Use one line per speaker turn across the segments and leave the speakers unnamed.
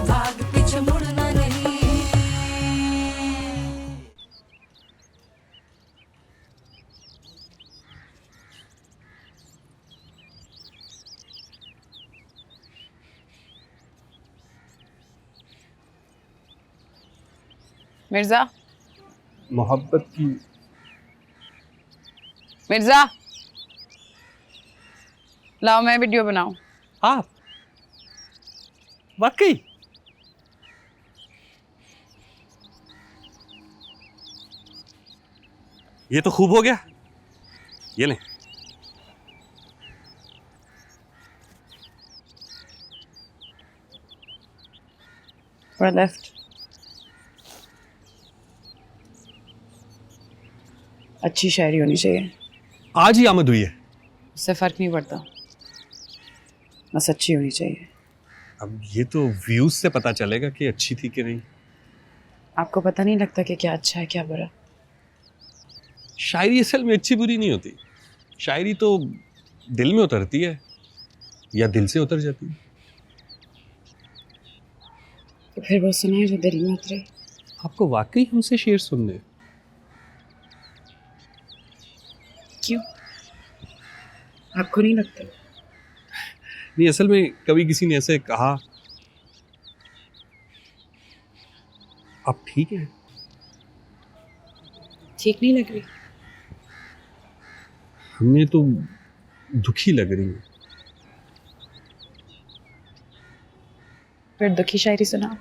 भाग पीछे मुड़ना नहीं।
मिर्जा,
मोहब्बत की
मिर्जा, लाओ मैं वीडियो बनाऊं।
आप वाकई ये तो खूब हो गया। ये लें।
थोड़ा लेफ्ट। अच्छी शायरी होनी चाहिए,
आज ही आमद हुई है।
उससे फर्क नहीं पड़ता, बस अच्छी होनी चाहिए।
अब ये तो व्यूज से पता चलेगा कि अच्छी थी कि नहीं।
आपको पता नहीं लगता कि क्या अच्छा है क्या बुरा?
शायरी असल में अच्छी बुरी नहीं होती। शायरी तो दिल में उतरती है या दिल से उतर जाती है।
तो फिर वो सुनाए जो दिल में उतरे।
आपको वाकई हमसे शेर सुनने?
क्यों, आपको नहीं लगता?
नहीं, असल में कभी किसी ने ऐसे कहा। आप ठीक हैं?
ठीक नहीं लग रही?
हमें तो दुखी लग रही है।
फिर दुखी शायरी सुनाओ।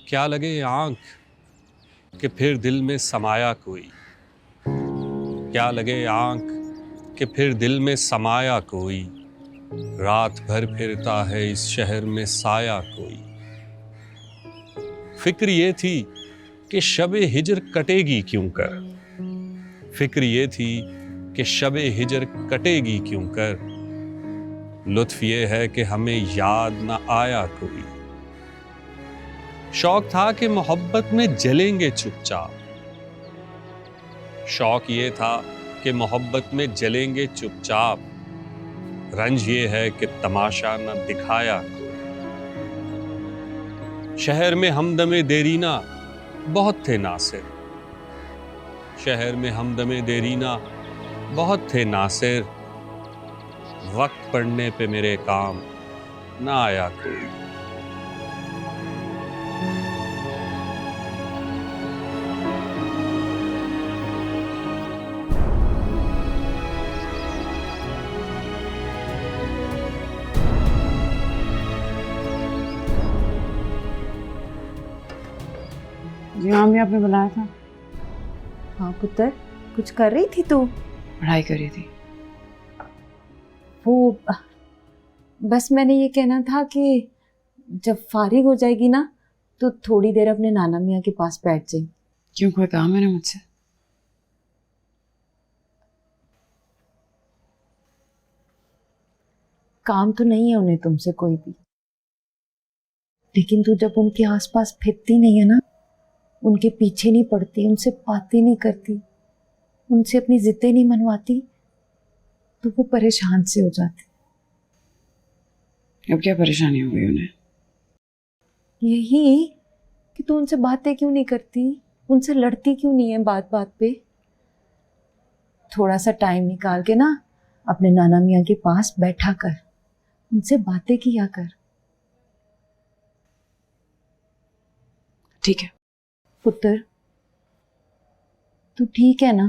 क्या लगे आंख कि फिर दिल में समाया कोई, क्या लगे आंख कि फिर दिल में समाया कोई, रात भर फिरता है इस शहर में साया कोई। फिक्र ये थी कि शबे हिजर कटेगी क्यों कर, फिक्र ये थी कि शबे हिजर कटेगी क्यों कर, लुत्फ ये है कि हमें याद न आया कोई। शौक था कि मोहब्बत में जलेंगे चुपचाप, शौक ये था कि मोहब्बत में जलेंगे चुपचाप, रंज ये है कि तमाशा न दिखाया कोई। शहर में हमदमे देरीना बहुत थे नासिर, शहर में हमदमे देरीना बहुत थे नासिर, वक्त पड़ने पे मेरे काम ना आया कोई।
जी हाँ, भी आपने बुलाया था।
हाँ पुत्र, कुछ कर रही थी तू?
पढ़ाई करी थी।
वो बस मैंने ये कहना था कि जब फारिग हो जाएगी ना तो थोड़ी देर अपने नाना मियाँ के पास बैठ जाए।
क्यों, कोई काम है ना मुझसे?
काम तो नहीं है उन्हें तुमसे कोई भी, लेकिन तू जब उनके आसपास फिरती नहीं है ना, उनके पीछे नहीं पड़ती, उनसे बातें नहीं करती, उनसे अपनी जिद्दें नहीं मनवाती, तो वो परेशान से हो जाते।
अब क्या परेशानी हो गई उन्हें?
यही कि तू उनसे बातें क्यों नहीं करती, उनसे लड़ती क्यों नहीं है बात बात पे। थोड़ा सा टाइम निकाल के ना अपने नाना मियाँ के पास बैठा कर, उनसे बातें किया कर।
ठीक है
पुत्र, तू ठीक है ना?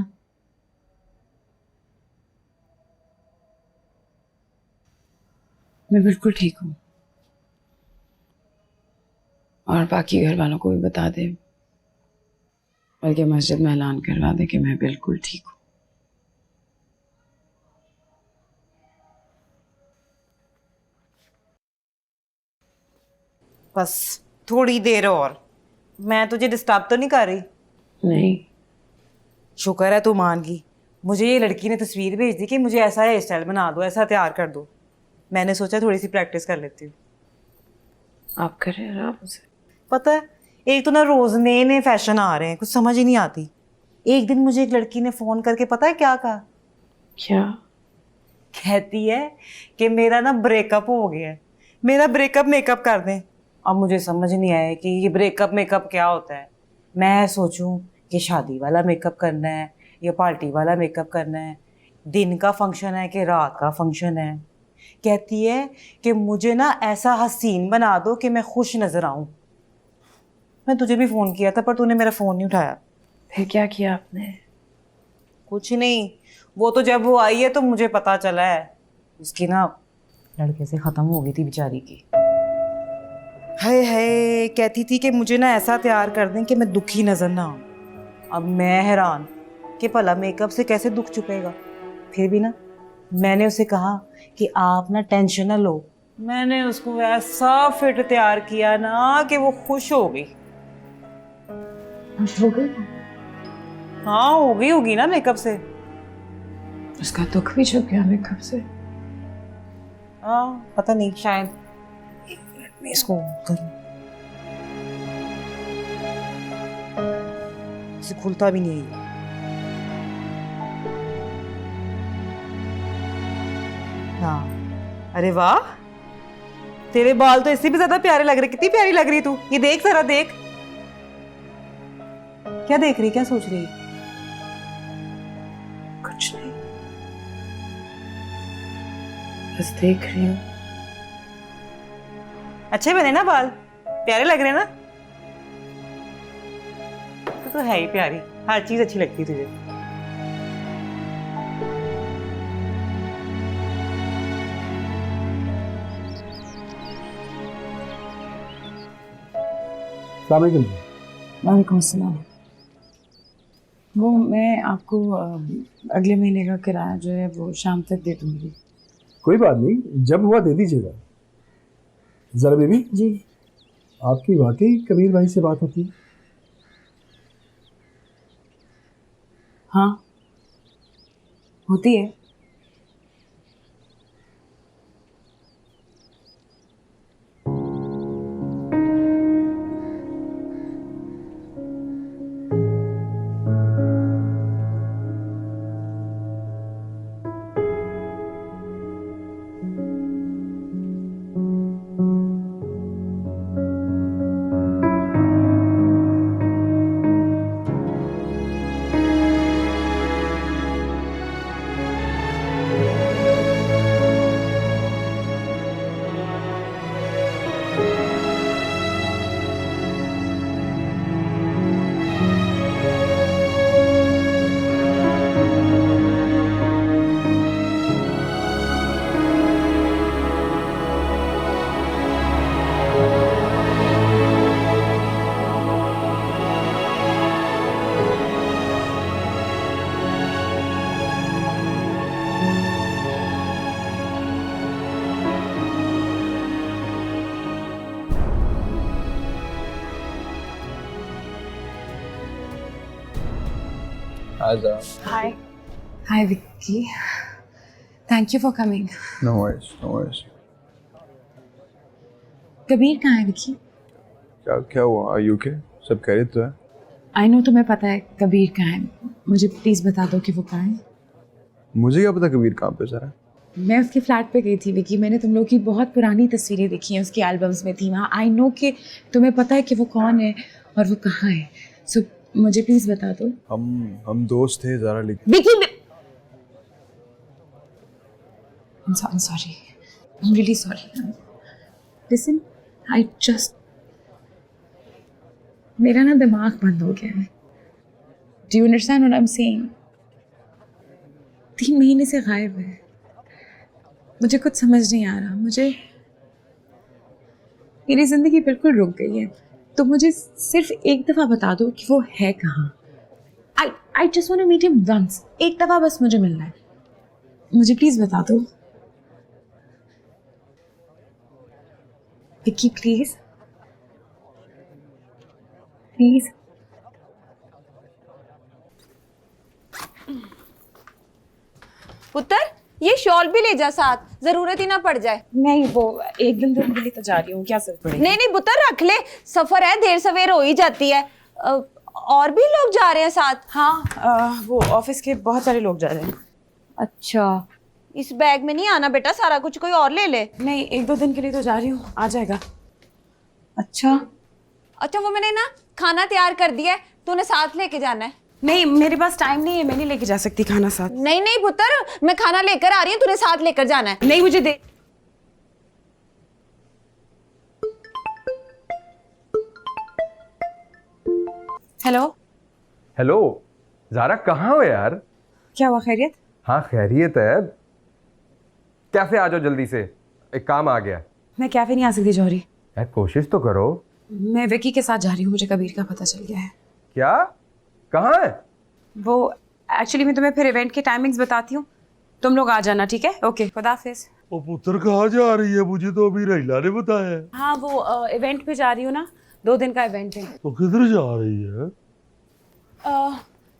मैं बिल्कुल ठीक हूँ, और बाकी घर वालों को भी बता दे, बल्कि मस्जिद में ऐलान करवा दे कि मैं बिल्कुल ठीक हूँ।
बस थोड़ी देर और, मैं तुझे डिस्टर्ब तो नहीं कर रही?
नहीं,
शुक्र है तू मान गई। मुझे ये लड़की ने तस्वीर भेज दी कि मुझे ऐसा हेयर स्टाइल बना दो, ऐसा तैयार कर दो। मैंने सोचा थोड़ी सी प्रैक्टिस कर लेती हूँ।
आप करें आराम से।
पता है, एक तो ना रोज नए नए फैशन आ रहे हैं, कुछ समझ ही नहीं आती। एक दिन मुझे एक लड़की ने फ़ोन करके पता है क्या कहा?
क्या?
कहती है कि मेरा ना ब्रेकअप हो गया है, मेरा ब्रेकअप मेकअप कर दें। अब मुझे समझ नहीं आया कि ये ब्रेकअप मेकअप क्या होता है। मैं सोचूं कि शादी वाला मेकअप करना है या पार्टी वाला मेकअप करना है, दिन का फंक्शन है कि रात का फंक्शन है। कहती है कि मुझे ना ऐसा हसीन बना दो कि मैं खुश नजर आऊं। मैं तुझे भी फ़ोन किया था पर तूने मेरा फ़ोन नहीं उठाया।
फिर क्या किया आपने?
कुछ नहीं, वो तो जब वो आई है तो मुझे पता चला है उसकी ना लड़के से ख़त्म हो गई थी बेचारी की। हाय हाय, कहती थी कि मुझे ना ऐसा तैयार कर दें कि मैं दुखी नजर ना आऊं। अब मैं हैरान कि भला मेकअप से कैसे दुख छुपेगा। फिर भी ना मैंने उसे कहा कि आप ना टेंशन ना लो। मैंने उसको ऐसा फिट तैयार किया ना कि वो खुश हो गई।
हो गई?
हाँ हो गई होगी ना मेकअप से।
उसका दुख भी छुप गया मेकअप से।
हाँ पता नहीं, शायद। एक मिनट में इसको करूँ, इसे खुलता भी नहीं है। हाँ अरे वाह, तेरे बाल तो इससे भी ज्यादा प्यारे लग रहे। कितनी प्यारी लग रही तू, ये देख जरा देख। क्या देख रही, क्या सोच रही?
कुछ नहीं, बस देख रही हूँ।
अच्छे बने ना बाल, प्यारे लग रहे हैं ना। तो है ही प्यारी, हर चीज अच्छी लगती है तुझे।
वालेकुम अस्सलाम। वो मैं आपको अगले महीने का किराया जो है वो शाम तक दे दूंगी।
कोई बात नहीं, जब हुआ दे दीजिएगा। जरा बेबी
जी।
आपकी वाकई कबीर भाई से बात होती है?
हाँ होती है। Hi. Hi, Vicky. Thank you for coming.
No worries, no worries.
Kabir कहाँ है विकी?
क्या क्या हुआ? Are you okay? सब खैरियत तो है?
आई नो तुम्हें पता है कबीर कहाँ है। मुझे प्लीज बता दो कि वो कहाँ है।
मुझे क्या पता कबीर कहाँ पे जरा।
मैं उसके फ्लैट पे गई थी विकी। मैंने तुम लोग की बहुत पुरानी तस्वीरें देखी हैं, उसकी एल्बम्स में थी वहाँ। आई नो कि तुम्हें पता है कि वो कौन है और वो कहाँ है। सो मुझे प्लीज बता दो।
हम दोस्त थे जरा, लेकिन
Vicky I'm sorry. I'm really sorry. Listen, I just मेरा ना दिमाग बंद हो गया है। Do you understand what I'm saying? 3 महीने से गायब है। मुझे कुछ समझ नहीं आ रहा। मेरी जिंदगी बिल्कुल रुक गई है। तो मुझे सिर्फ एक दफा बता दो कि वो है कहाँ। I just want to meet him once. एक दफा बस मुझे मिलना है। मुझे प्लीज बता दो। Vicky please please.
पुत्र ये शॉल भी ले जा साथ, जरूरत ही ना पड़ जाए।
नहीं, वो एक दिन के लिए तो जा रही हूँ, क्या जरूरत पड़ेगी?
नहीं पुत्र रख ले, सफर है, देर सवेर हो ही जाती है। और भी लोग जा रहे हैं साथ?
हाँ, वो ऑफिस के बहुत सारे लोग जा रहे हैं।
अच्छा, इस बैग में नहीं आना बेटा, सारा कुछ कोई और ले ले।
नहीं, 1-2 दिन के लिए तो जा रही हूँ, आ जाएगा।
अच्छा अच्छा, वो मैंने ना खाना तैयार कर दिया है, तूने साथ लेके जाना है।
नहीं, मेरे पास टाइम नहीं है, मैं नहीं लेके जा सकती खाना साथ।
नहीं नहीं पुत्र, मैं खाना लेकर आ रही हूँ, तूने साथ लेकर जाना है।
नहीं, मुझे दे। हेलो।
हेलो ज़ारा, कहाँ हो यार?
क्या हुआ, खैरियत?
हाँ खैरियत है। कैफे आ जाओ जल्दी से, एक काम आ गया।
मैं कैफे नहीं आ सकती जौहरी।
यार कोशिश तो करो।
मैं विकी के साथ जा रही हूँ, मुझे कबीर का पता चल गया है।
क्या? कहाँ है?
वो एक्चुअली मैं तुम्हें फिर इवेंट के टाइमिंग्स बताती हूँ, तुम लोग आ जाना, ठीक है? ओके, खुदा हाफिज।
वो पुत्र कहाँ जा रही है? मुझे तो अभी रहीला ने बताया है।
हाँ, वो इवेंट पे जा रही हूँ ना, 2 दिन का इवेंट है।
तो किधर जा रही है?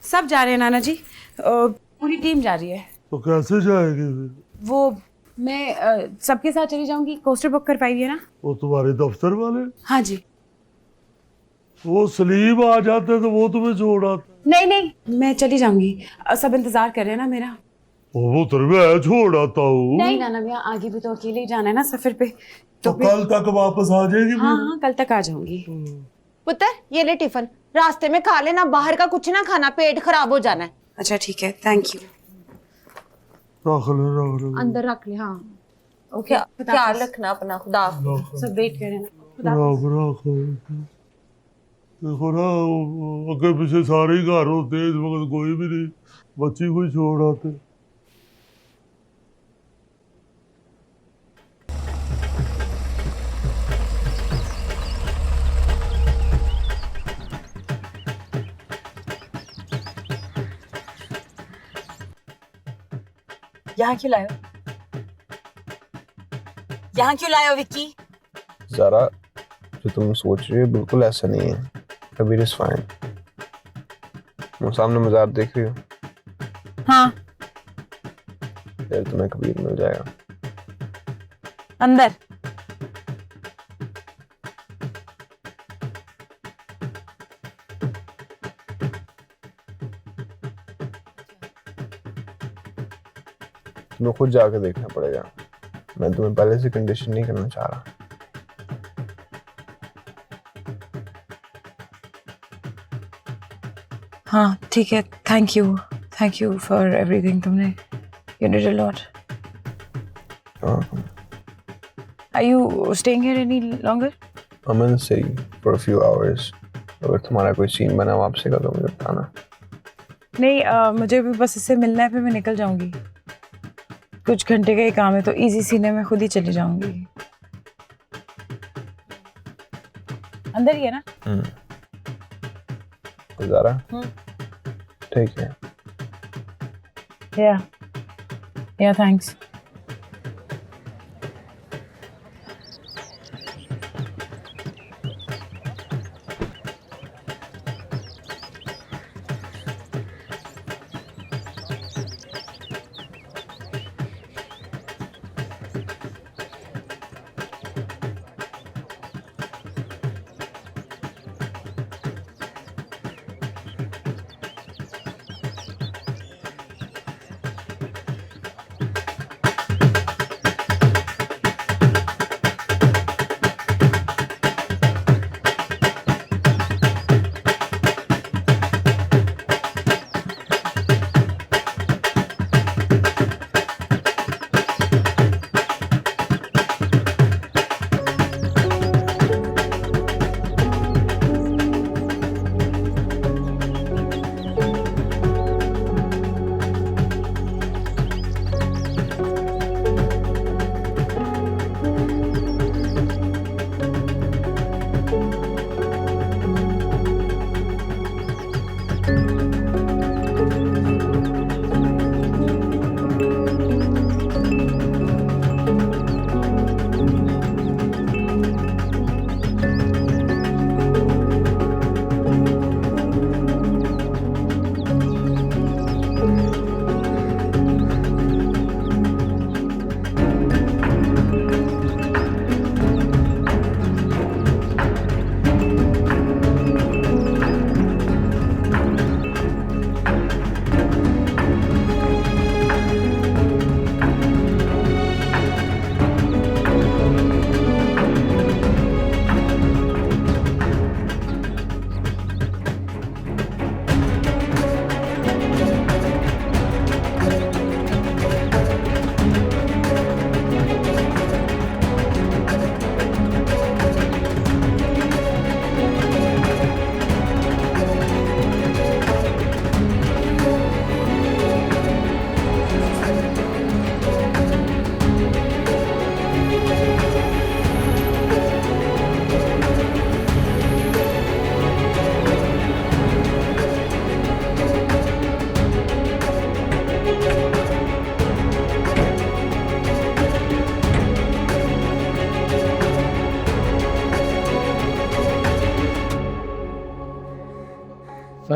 सब जा रहे हैं नाना जी, पूरी टीम जा रही है।
तो कैसे जाएगी फिर?
वो मैं सबके साथ चली जाऊंगी, कोस्टर बुक कर पाई है ना?
वो तुम्हारे दफ्तर वाले?
हाँ जी।
वो सलीम आ जाते तो वो तुम्हें छोड़ आते।
नहीं नहीं, मैं चली जाऊंगी, सब इंतजार कर रहे हैं ना मेरा।
वो पुत्र मैं छोड़ आता हूँ।
नहीं नाना भैया, आगे भी तो अकेले ही जाना है ना सफर पे,
तो
फिर-
कल तक वापस आ जाएगी?
हाँ हाँ, कल तक आ जाऊंगी।
पुत्र ये ले टिफिन, रास्ते में खा लेना, बाहर का कुछ ना खाना, पेट खराब हो जाना है।
अच्छा ठीक है, थैंक यू।
रख ले।
अंदर रख ले। हाँ
ओके,
ख्याल रखना अपना, खुदा।
सब वेट कर रहे हैं।
देखो ना, अगर पीछे सारे ही घर होते हैं, इस वक्त कोई भी नहीं, बच्ची कोई छोड़ आते।
यहाँ क्यों लाए हो? यहाँ क्यों लाए हो विक्की?
ज़ारा, जो तुम सोच रही हो बिल्कुल ऐसा नहीं है। Kabir is fine. वो सामने मज़ार देख रही हो?
हाँ,
फिर तुम्हें कबीर मिल जाएगा।
अंदर।
तुम्हें खुद जाकर देखना पड़ेगा, मैं तुम्हें पहले से कंडीशन नहीं करना चाह रहा।
हाँ ठीक है, थैंक यू फॉर एवरीथिंग, तुमने you did a lot. Are you staying here any longer?
I'm in the city for a few hours. अगर तुम्हारा कोई सीन बना वापसी का तो मुझे बताना।
नहीं, मुझे भी बस इससे मिलना है, फिर मैं निकल जाऊंगी। कुछ घंटे का ही काम है, तो इजी सीने में खुद ही चली जाऊंगी। अंदर ही है ना?
ज़ारा, ठीक है।
या थैंक्स।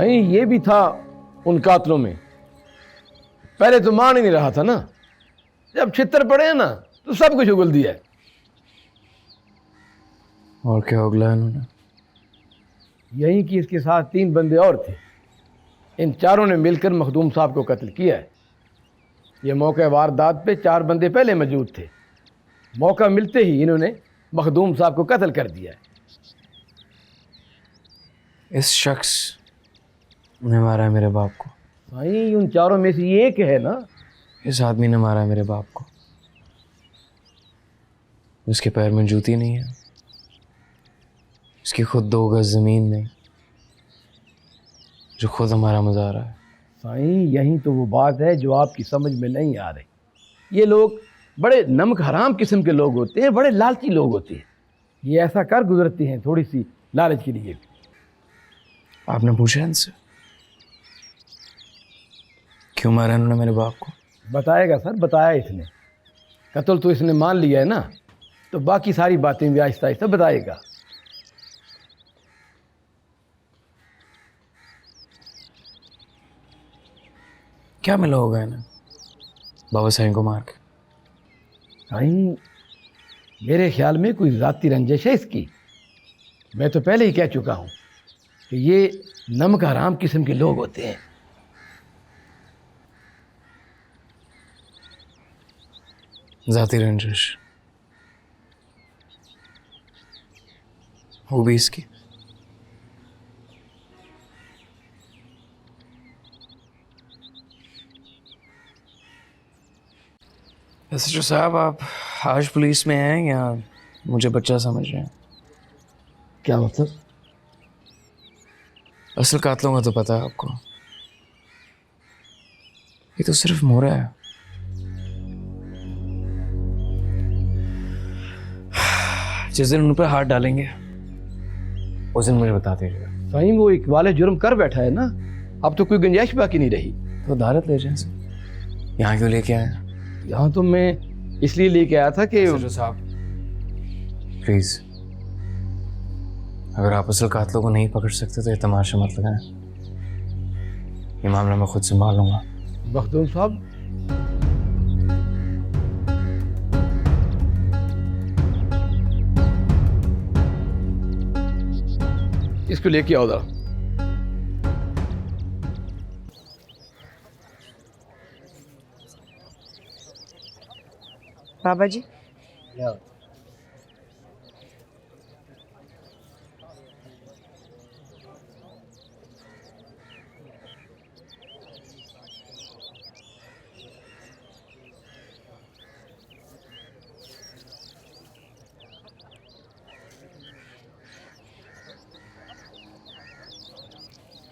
साईं ये भी था उन कातलों में। पहले तो मान ही नहीं रहा था ना, जब छितर पड़े हैं ना तो सब कुछ उगल दिया है।
और क्या उगला इन्होंने?
यही कि इसके साथ 3 बंदे और थे। इन चारों ने मिलकर मखदूम साहब को कत्ल किया है। ये मौके वारदात पे 4 बंदे पहले मौजूद थे। मौका मिलते ही इन्होंने मखदूम साहब को कत्ल कर दिया है।
इस शख्स ने मारा है मेरे बाप को।
भाई उन चारों में से ये एक है ना।
इस आदमी ने मारा है मेरे बाप को। उसके पैर में जूती नहीं है, उसकी खुद 2 गज जमीन नहीं, जो खुद हमारा मज़ारा है।
साईं यही तो वो बात है जो आपकी समझ में नहीं आ रही। ये लोग बड़े नमक हराम किस्म के लोग होते हैं, बड़े लालची लोग होते हैं। ये ऐसा कर गुजरते हैं थोड़ी सी लालच के लिए।
आपने पूछा इनसे क्यों मारा इन्होंने मेरे बाप को?
बताएगा सर, बताया इसने। कत्ल तो इसने मान लिया है ना, तो बाकी सारी बातें भी आहिस्ता आहिस्ता बताएगा।
क्या मिला होगा इन्हें बाबा साईं को मार के?
साईं मेरे ख्याल में कोई ज़ाती रंजिश है इसकी। मैं तो पहले ही कह चुका हूँ कि ये नमक हराम किस्म के लोग होते हैं।
ज़ाती रंजिश वो भी इसकी। एसएचओ साहब, आप आज पुलिस में हैं या मुझे बच्चा समझ रहे हैं?
क्या मतलब?
असल कातलों का तो पता है आपको। ये तो सिर्फ मोहरा है। जिस दिन उन पर हाथ डालेंगे उस दिन मुझे बता दीजिएगा।
साईं वो एक वाले जुर्म कर बैठा है ना, अब तो कोई गुंजाइश बाकी नहीं रही।
तो अदालत ले जाए इसे। यहाँ क्यों लेके आए?
यहाँ तो मैं इसलिए लेके आया था कि
साहब प्लीज, अगर आप असल कातलों को नहीं पकड़ सकते तो ये तमाशा मत लगाएं। ये मामला मैं खुद संभाल लूंगा।
मखदूम साहब, इसको लेके आओ जरा।
बाबा जी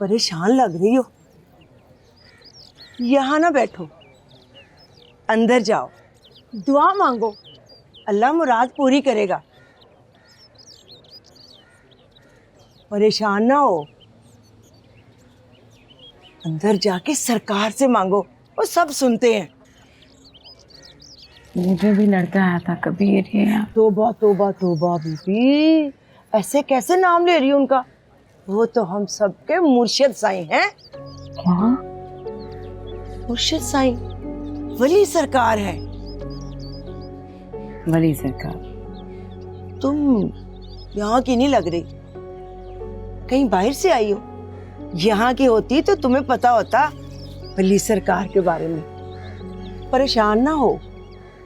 परेशान लग रही हो, यहाँ ना बैठो, अंदर जाओ, दुआ मांगो, अल्लाह मुराद पूरी करेगा। परेशान ना हो, अंदर जाके सरकार से मांगो, वो सब सुनते हैं।
मुझे भी लड़का आया था कबीर ये।
तोबा तोबा तोबा बीबी, ऐसे कैसे नाम ले रही हो उनका? वो तो हम सबके मुर्शिद साईं हैं।
क्या?
मुर्शिद साईं वली सरकार है।
वली सरकार?
तुम यहाँ की नहीं लग रही, कहीं बाहर से आई हो। यहाँ की होती तो तुम्हें पता होता वली सरकार के बारे में। परेशान ना हो,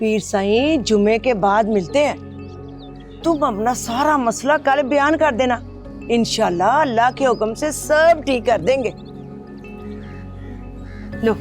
पीर साईं जुमे के बाद मिलते हैं। तुम अपना सारा मसला कल बयान कर देना, इंशाल्लाह अल्लाह के हुक्म से सब ठीक कर देंगे। लो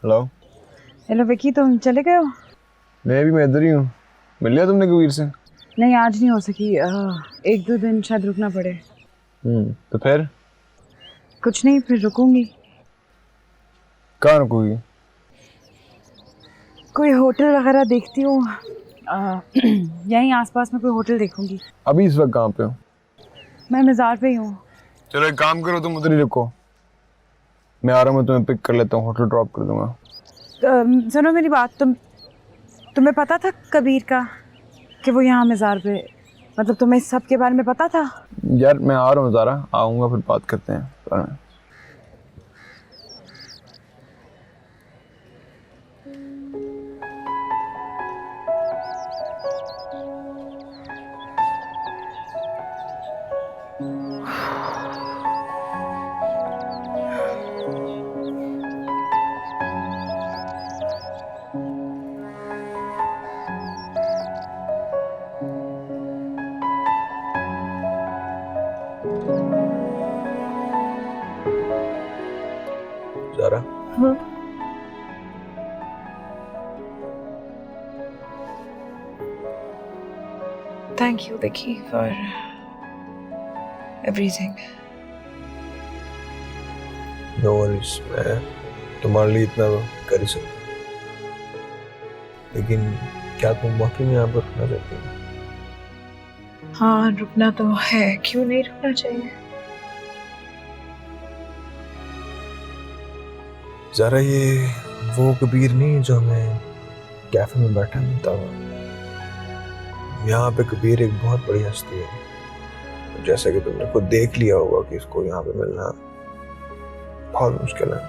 हेलो।
हेलो विकी, तुम चले गए हो?
मैं इधर ही हूँ। मिल लिया तुमने कबीर से?
नहीं, आज नहीं हो सकी। 1-2 दिन शायद रुकना पड़े।
तो फिर?
कुछ नहीं, फिर रुकूंगी।
कहाँ रुकोगी?
कोई होटल वगैरह देखती हूँ। यहीं आसपास में कोई होटल देखूंगी।
अभी इस वक्त कहाँ पे हो?
मैं मज़ार पे ही हूँ।
चलो एक काम करो, तुम उधर ही रुको, मैं आ रहा हूँ, तुम्हें पिक कर लेता हूँ, होटल ड्रॉप कर दूंगा।
सुनो मेरी बात, तुम्हें पता था कबीर का कि वो यहाँ मज़ार पे, मतलब तुम्हें इस सब के बारे में पता था?
यार मैं आ रहा हूँ ज़ारा, आऊँगा फिर बात करते हैं बाद में। Zara,
Thank you Vicky for everything.
No worries, मैं तुम्हारे लिए इतना कर ही सकता हूँ, लेकिन क्या तुम वाकई में यहाँ पर रुकना चाहती हो?
हाँ, रुकना तो है, क्यों नहीं रुकना चाहिए?
ज़ारा, ये वो कबीर नहीं जो हमें कैफे में बैठा मिलता हुआ। यहाँ पे कबीर एक बहुत बड़ी हस्ती है, जैसा कि तुमने खुद देख लिया होगा कि इसको यहाँ पे मिलना बहुत मुश्किल है।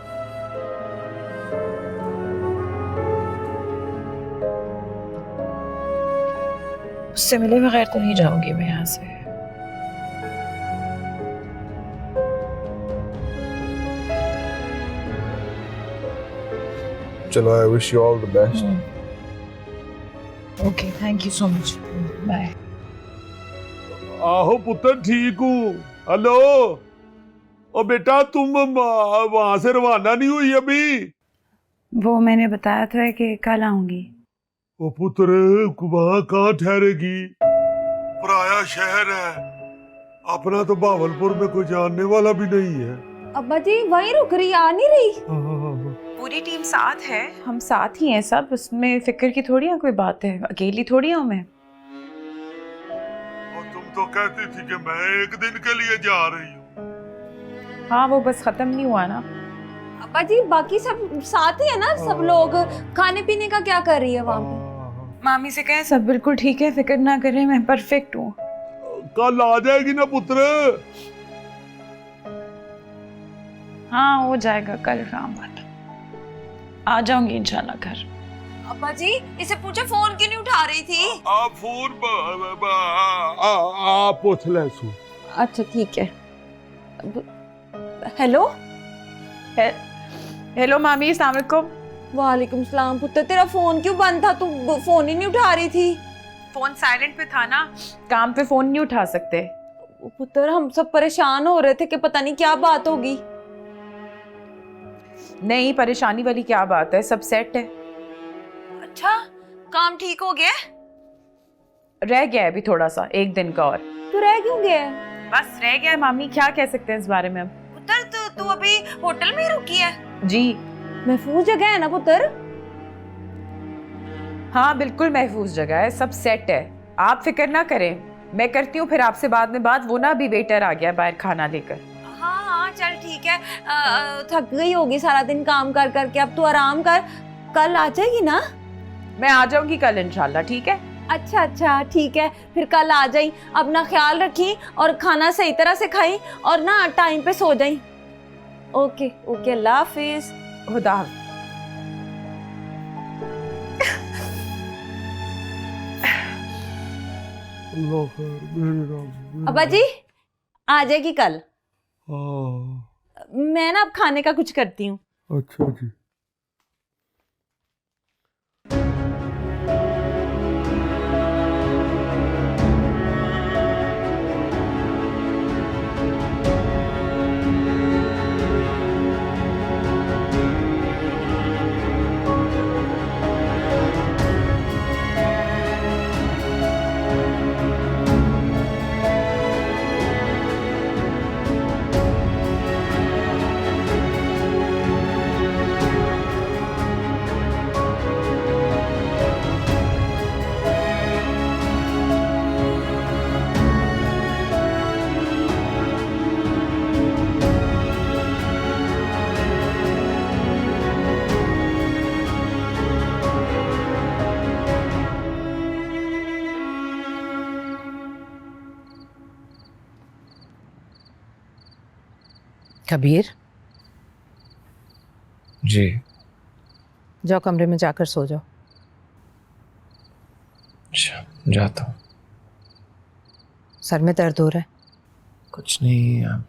उससे मिले बगैर तो नहीं जाऊंगी मैं यहाँ से।
चलो, I wish you all the best.
Okay, thank you so much, bye.
आहो पुत्र, ठीक हूँ। हेलो, ओ बेटा, तुम वहां से रवाना नहीं हुई अभी?
वो मैंने बताया था कि कल आऊंगी।
ओ पुत्र, वहां कहाँ ठहरेगी? पराया शहर है, अपना तो भावलपुर में कोई जानने वाला भी नहीं है।
अब्बा जी वहीं रुक रही, आ नहीं रही?
पूरी टीम साथ है, हम साथ ही हैं सब, उसमें फिक्र की थोड़ी है कोई बात है, अकेली थोड़ी हूँ मैं।
और तुम तो कहती थी कि मैं एक दिन के लिए जा रही हूँ।
हाँ, वो बस खत्म नहीं हुआ ना।
अब्बा जी बाकी सब साथ ही है ना, सब लोग? खाने पीने का क्या कर रही है वहाँ पे?
मामी से कहें सब बिल्कुल ठीक है, फिक्र ना करें, मैं परफेक्ट हूँ।
कल आ जाएगी ना पुत्र?
हाँ, हो जाएगा, कल शाम तक आ जाऊंगी इंशाल्लाह घर।
अब्बा जी इसे पूछे फोन क्यों नहीं उठा रही थी?
आप फोन आप पूछ ले सु।
अच्छा ठीक है। हेलो
हेलो मामी, अस्सलाम वालेकुम।
वालेकुम सलाम। पुत्र तेरा फोन क्यों बंद था? तू फोन ही नहीं उठा रही थी।
फोन साइलेंट पे था ना, काम पे फोन नहीं उठा सकते।
पुत्र हम सब परेशान हो रहे थे कि पता नहीं क्या बात होगी।
नहीं, परेशानी वाली क्या बात है, सब सेट है।
अच्छा, काम ठीक हो गया?
रह गया है अभी थोड़ा सा, 1 दिन का और।
तू रह क्यों गया?
बस रह गया है मामी, क्या कह सकते हैं इस बारे में अब।
पुत्र तू अभी होटल में ही रुकी है?
जी।
महफूज जगह है ना पुत्र?
हाँ बिल्कुल महफूज जगह है, सब सेट है, आप फिक्र ना करें, मैं करती हूँ फिर आपसे बाद में बात। वो ना अभी वेटर आ गया बाहर खाना लेकर।
हाँ चल ठीक है। थक गई होगी सारा दिन काम कर करके, अब तू आराम कर, कल आ जाएगी ना?
मैं आ जाऊंगी कल इंशाल्लाह, ठीक है?
अच्छा ठीक है, फिर कल आ जाई। अपना ख्याल रखी और खाना सही तरह से खाई और ना टाइम पे सो जाई। ओके, अल्लाह हाफिज।
खुदा।
अब्बा जी आ जाएगी कल।
हाँ।
मैं ना अब खाने का कुछ करती हूँ।
अच्छा जी।
कबीर,
जी।
जाओ कमरे में जाकर सो जाओ।
अच्छा, जाता हूँ।
सर में दर्द हो रहा है?
कुछ नहीं, आप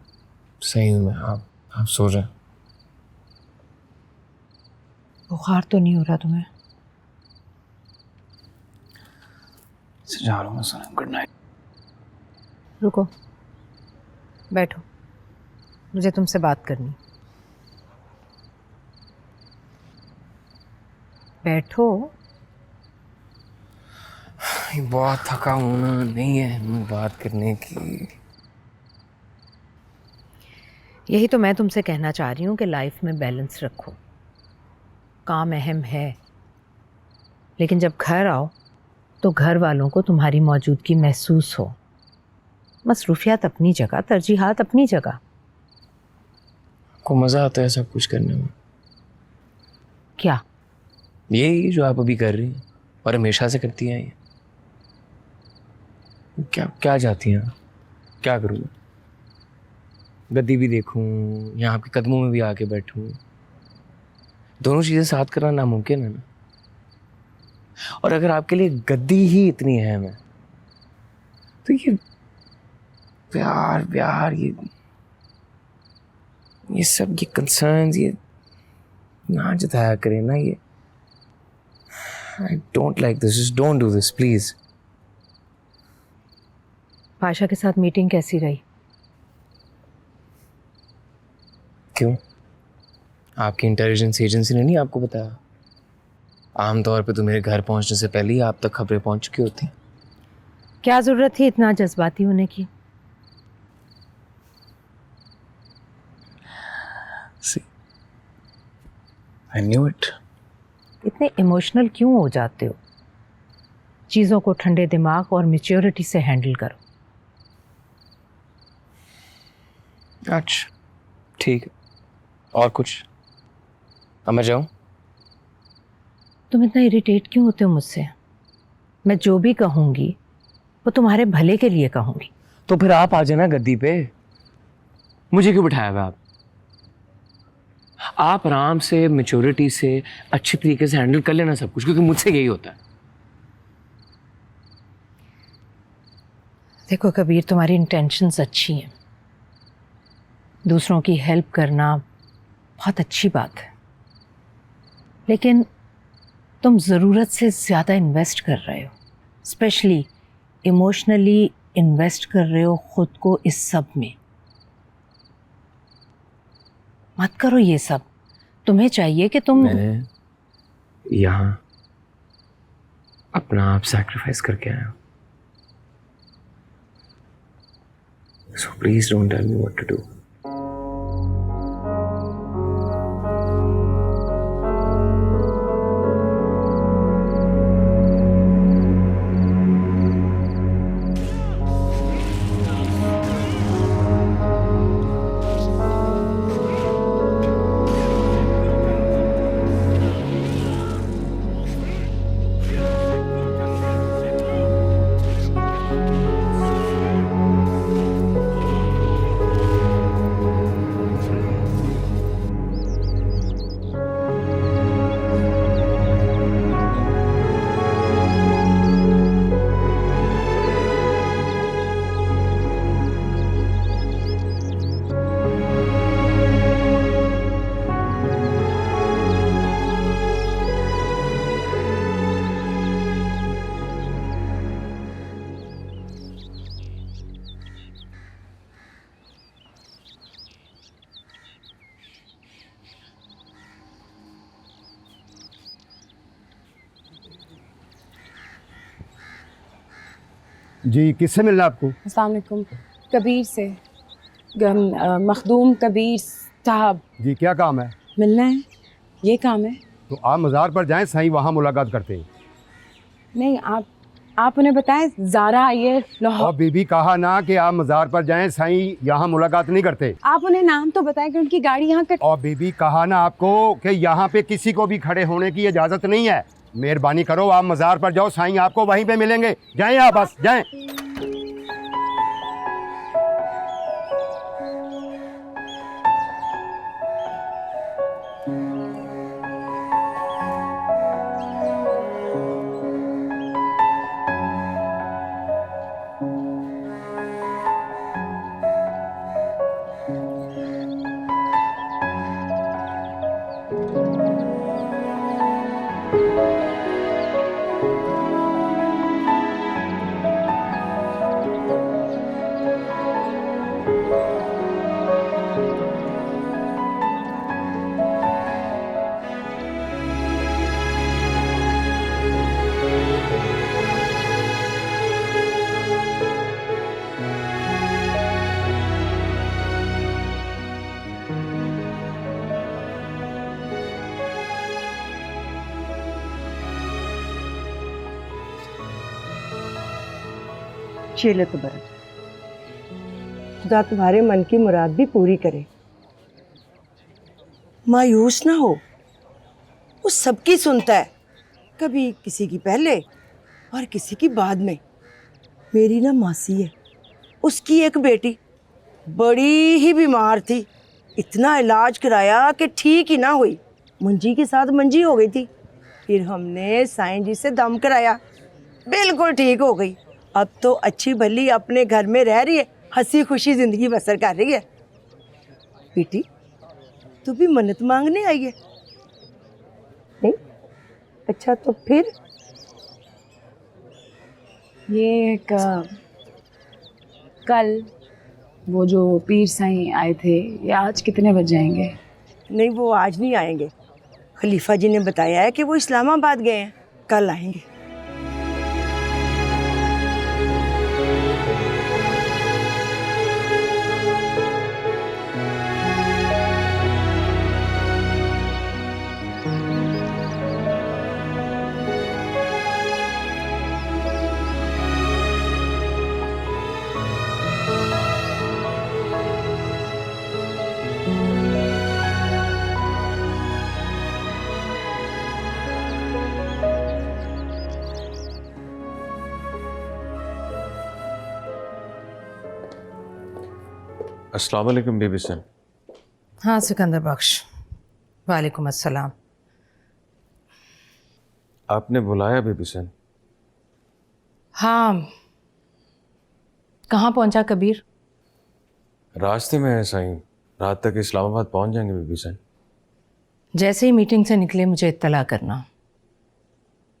सही हूँ मैं। आप सो जाए।
बुखार तो नहीं हो रहा तुम्हें?
जा रहा हूँ सर। Good night.
रुको, बैठो, मुझे तुमसे बात करनी। बैठो।
बहुत थका हूँ ना, नहीं है बात करने की।
यही तो मैं तुमसे कहना चाह रही हूँ कि लाइफ में बैलेंस रखो। काम अहम है, लेकिन जब घर आओ तो घर वालों को तुम्हारी मौजूदगी महसूस हो। मसरूफियात अपनी जगह, तरजीहात अपनी जगह।
को मज़ा आता है सब कुछ करने में।
क्या?
यही जो आप अभी कर रही हैं और हमेशा से करती हैं। ये क्या क्या चाहती हैं? क्या करूँ? गद्दी भी देखूं, यहाँ आपके कदमों में भी आके बैठूं। दोनों चीज़ें साथ करना नामुमकिन है ना। और अगर आपके लिए गद्दी ही इतनी अहम है तो ये प्यार प्यार ये सब ये कंसर्न्स ये ना जताया करें ना। ये I don't like this. Just don't do this please.
Pasha के साथ मीटिंग कैसी रही?
क्यों? आपकी इंटेलिजेंस एजेंसी ने नहीं आपको बताया? आमतौर पे तो मेरे घर पहुंचने से पहले ही आप तक खबरें पहुंच चुकी होती हैं।
क्या जरूरत थी इतना जज्बाती होने की?
I knew it.
इतने इमोशनल क्यों हो जाते हो? चीज़ों को ठंडे दिमाग और मैच्योरिटी से हैंडल करो।
अच्छा, ठीक है। और कुछ? अब मैं जाऊं?
तुम इतना इरिटेट क्यों होते हो मुझसे? मैं जो भी कहूँगी वो तुम्हारे भले के लिए कहूँगी।
तो फिर आप आ जाना गद्दी पे। मुझे क्यों बिठाया हुआ आप आराम से मैच्योरिटी से अच्छी तरीके से हैंडल कर लेना सब कुछ, क्योंकि मुझसे यही होता है।
देखो कबीर, तुम्हारी इंटेंशंस अच्छी हैं, दूसरों की हेल्प करना बहुत अच्छी बात है, लेकिन तुम ज़रूरत से ज़्यादा इन्वेस्ट कर रहे हो। स्पेशली इमोशनली इन्वेस्ट कर रहे हो खुद को इस सब में। मत करो ये सब। तुम्हें चाहिए कि तुम
मैं यहाँ अपना आप सैक्रिफाइस करके आया हूँ। So please don't tell me what to do.
जी, किससे मिलना आपको?
अस्सलाम वालेकुम। कबीर से। मखदूम कबीर साहब।
जी, क्या काम है?
मिलना है, ये काम है।
तो आप मज़ार पर जाएं, सही वहाँ मुलाकात करते हैं।
नहीं, आप उन्हें बताएं ज़ारा आई है लाहौर।
और बीबी कहा ना कि आप मज़ार पर जाएं, सही यहाँ मुलाकात नहीं करते।
आप उन्हें नाम तो बताएं कि उनकी गाड़ी यहाँ कट।
और बीबी कहा ना आपको कि यहाँ पे किसी को भी खड़े होने की इजाज़त नहीं है। मेहरबानी करो, आप मज़ार पर जाओ, साईं आपको वहीं पे मिलेंगे। जाएं आप, बस जाएं।
चेले तो बरत खुदा तुम्हारे मन की मुराद भी पूरी करे। मायूस ना हो, वो सबकी सुनता है, कभी किसी की पहले और किसी की बाद में। मेरी ना मासी है, उसकी एक बेटी बड़ी ही बीमार थी, इतना इलाज कराया कि ठीक ही ना हुई, मुंजी के साथ मंजी हो गई थी। फिर हमने साईं जी से दम कराया, बिल्कुल ठीक हो गई। अब तो अच्छी भली अपने घर में रह रही है, हंसी खुशी जिंदगी बसर कर रही है। बेटी तू भी मन्नत मांगने आई है? नहीं? अच्छा तो फिर
ये कल वो जो पीर साईं आए थे, ये आज कितने बज जाएंगे?
नहीं, वो आज नहीं आएंगे। खलीफा जी ने बताया है कि वो इस्लामाबाद गए हैं, कल आएंगे।
अस्सलाम वालेकुम बीबी सन।
हाँ सिकंदर बख्श, वालेकुम अस्सलाम।
आपने बुलाया बीबी सन?
हाँ, कहाँ पहुंचा कबीर?
रास्ते में है साईं, रात तक इस्लामाबाद पहुंच जाएंगे बीबी सन।
जैसे ही मीटिंग से निकले मुझे इत्तला करना,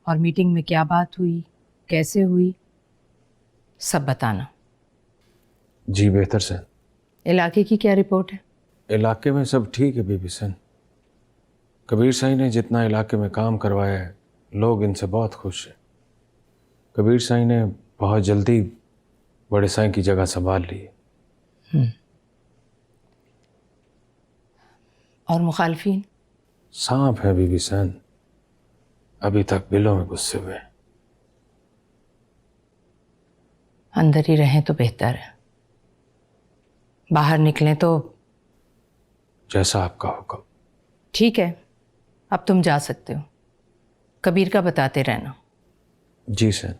और मीटिंग में क्या बात हुई, कैसे हुई, सब बताना।
जी बेहतर सन।
इलाके की क्या रिपोर्ट है?
इलाके में सब ठीक है बीबी सन। कबीर साईं ने जितना इलाके में काम करवाया है, लोग इनसे बहुत खुश हैं। कबीर साईं ने बहुत जल्दी बड़े साईं की जगह संभाल ली है।
और मुखालफीन?
सांप है बीबी सन, अभी तक बिलों में घुसे हुए हैं।
अंदर ही रहें तो बेहतर है, बाहर निकलें तो।
जैसा आपका हुक्म।
ठीक है, अब तुम जा सकते हो। कबीर का बताते रहना।
जी सर।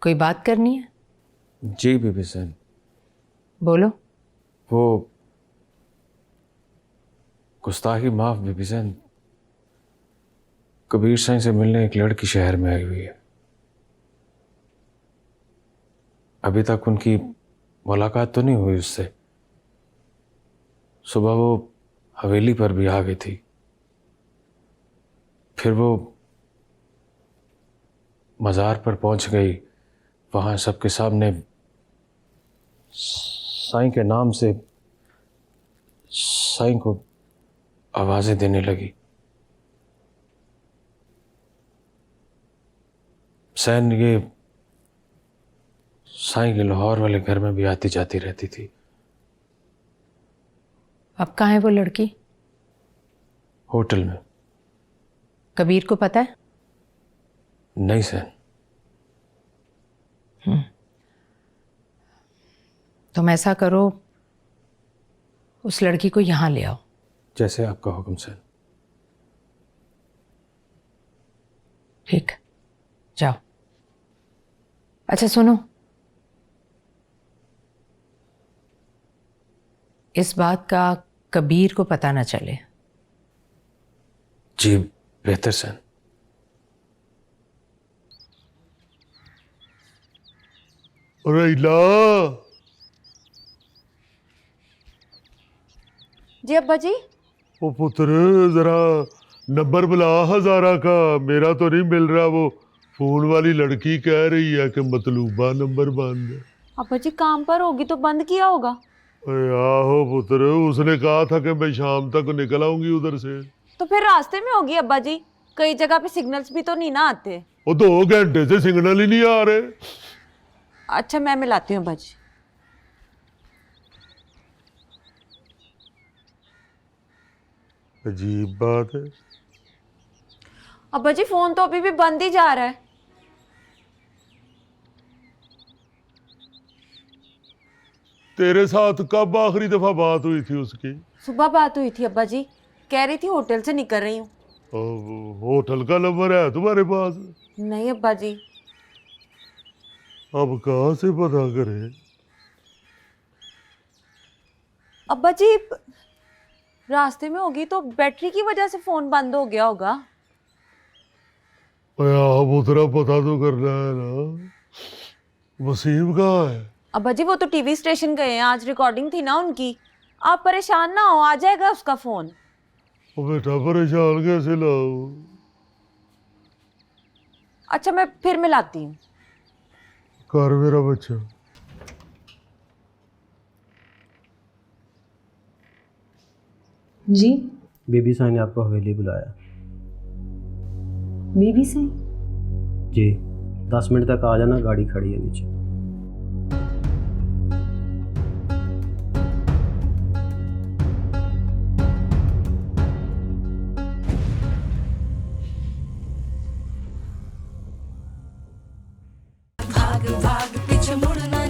कोई बात करनी है?
जी बीबी सन।
बोलो।
वो गुस्ताखी माफ बीबी सन, कबीर साईं से मिलने एक लड़की शहर में आई हुई है। अभी तक उनकी मुलाकात तो नहीं हुई उससे। सुबह वो हवेली पर भी आ गई थी, फिर वो मज़ार पर पहुंच गई। वहां सबके सामने साईं के नाम से साईं को आवाजें देने लगी। सैन ये साईं के लाहौर वाले घर में भी आती जाती रहती थी।
अब कहाँ है वो लड़की?
होटल में।
कबीर को पता है?
नहीं सैन।
तुम ऐसा करो, उस लड़की को यहाँ ले आओ।
जैसे आपका हुक्म सैन।
ठीक, जाओ। अच्छा सुनो, इस बात का कबीर को पता न चले।
जी बेहतर सैन।
अरे इला,
जी अब्बा जी।
ओ पुत्र जरा नंबर बुला हजारा का, मेरा तो नहीं मिल रहा। वो फोन वाली लड़की कह रही है कि मतलूबा नंबर बंद है।
अब्बा जी काम पर होगी तो बंद किया होगा।
अरे आहो पुत्र, उसने कहा था कि मैं शाम तक निकल आऊंगी उधर से।
तो फिर रास्ते में होगी अब्बा जी, कई जगह पे सिग्नल्स भी तो नहीं ना आते।
वो 2 घंटे से सिग्नल ही नहीं आ रहे।
अच्छा मैं मिलाती हूँ अब्बा जी।
अजीब बात है,
अब्बा जी फोन तो अभी भी बंद ही जा रहा है।
तेरे साथ कब आखिरी दफा बात हुई थी उसकी?
सुबह बात हुई थी अब्बा जी, कह रही थी होटल से निकल रही हूँ।
होटल का नंबर है तुम्हारे पास?
नहीं अब्बा जी।
अब कहाँ से पता करे?
अब्बा जी रास्ते में होगी तो बैटरी की वजह से फोन बंद हो गया होगा।
अब उतना पता तो करना है ना। वसीम कहाँ है?
अब्बा जी वो तो टीवी स्टेशन गए हैं, आज रिकॉर्डिंग थी ना उनकी। आप परेशान ना हो, आ जाएगा उसका फोन।
बेटा परेशान कैसे लाओ?
अच्छा मैं फिर मिलाती हूँ।
कर मेरा बच्चा।
जी
बेबी साई ने आपको हवेली बुलाया।
बेबी से?
जी 10 मिनट तक आ जाना, गाड़ी खड़ी है नीचे।
भाग भाग पीछे मुड़ना